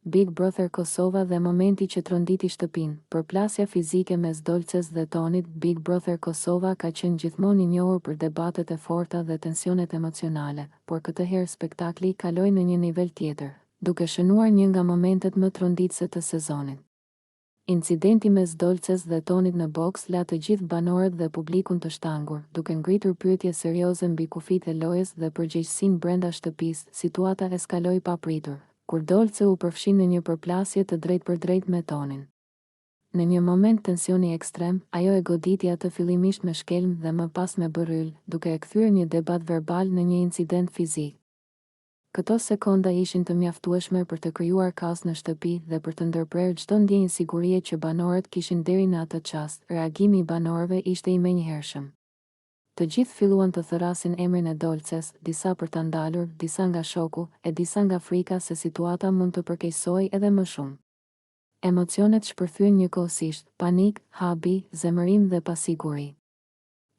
Big Brother Kosova dhe momenti që tronditi shtëpinë. Përplasja fizike mes Dolces dhe Tonit. Big Brother Kosova ka qenë gjithmonë i njohur për debatet e forta dhe tensionet emocionale, por këtë herë spektakli kaloi në një nivel tjetër, duke shënuar një nga momentet më tronditëse të sezonit. Incidenti mes Dolces dhe Tonit në boks la të gjithë banorët dhe publikun të shtangur, duke ngritur pyetje serioze mbi kufijtë e lojës dhe përgjegjësinë brenda shtëpisë. Situata eskaloi papritur, kur Dolce u përfshi në një përplasje të drejtpërdrejtë me Tonin. Në një moment tensioni ekstrem, ajo e goditi atë fillimisht me shkelm dhe më pas me bërryl, duke e kthyer një debat verbal në një incident fizik. Këto sekonda ishin të mjaftueshme për të krijuar kaos në shtëpi dhe për të ndërprerë çdo ndjenjë sigurie që banorët kishin deri në atë çast. Reagimi i banorëve ishte i menjëhershëm. Të gjithë filluan të thërrasin emrin e Dolces, disa për ta ndalur, disa nga shoku, e disa nga frika se situata mund të përkeqësohej edhe më shumë. Emocionet shpërthyen njëkohësisht, panik, habi, zemërim dhe pasiguri.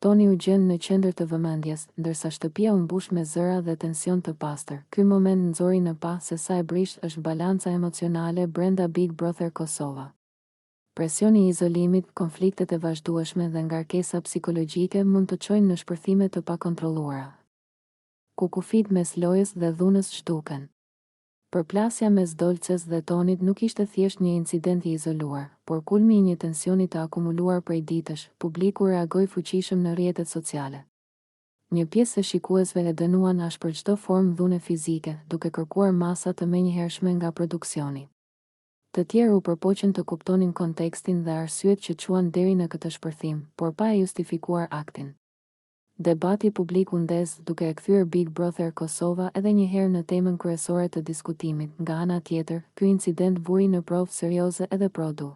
Toni u gjend në qendër të vëmendjes, ndërsa shtëpia u mbush me zëra dhe tension të pastër. Ky moment nxori në pa se sa e brisht është balanca emocionale brenda Big Brother Kosova. Presioni i izolimit, konfliktet e vazhdueshme dhe ngarkesa psikologjike mund të çojnë në shpërthime të pakontrolluara, ku kufijtë mes lojës dhe dhunës zhduken. Përplasja mes Dolces dhe Tonit nuk ishte thjesht një incident i izoluar, por kulmi i një tensioni të akumuluar prej ditësh. Publiku reagoi fuqishëm në rrjetet sociale. Një pjesë e shikuesve e dënuan ashpër çdo formë dhune fizike, duke kërkuar masa të menjëhershme nga produksioni. Të tjerë u përpoqën të kuptonin kontekstin dhe arsyet që çuan deri në këtë shpërthim, por pa e justifikuar aktin. Debati publik u ndez, duke e kthyer Big Brother Kosova edhe një herë në temën kryesore të diskutimit. Nga ana tjetër, ky incident vuri në provë serioze edhe produ.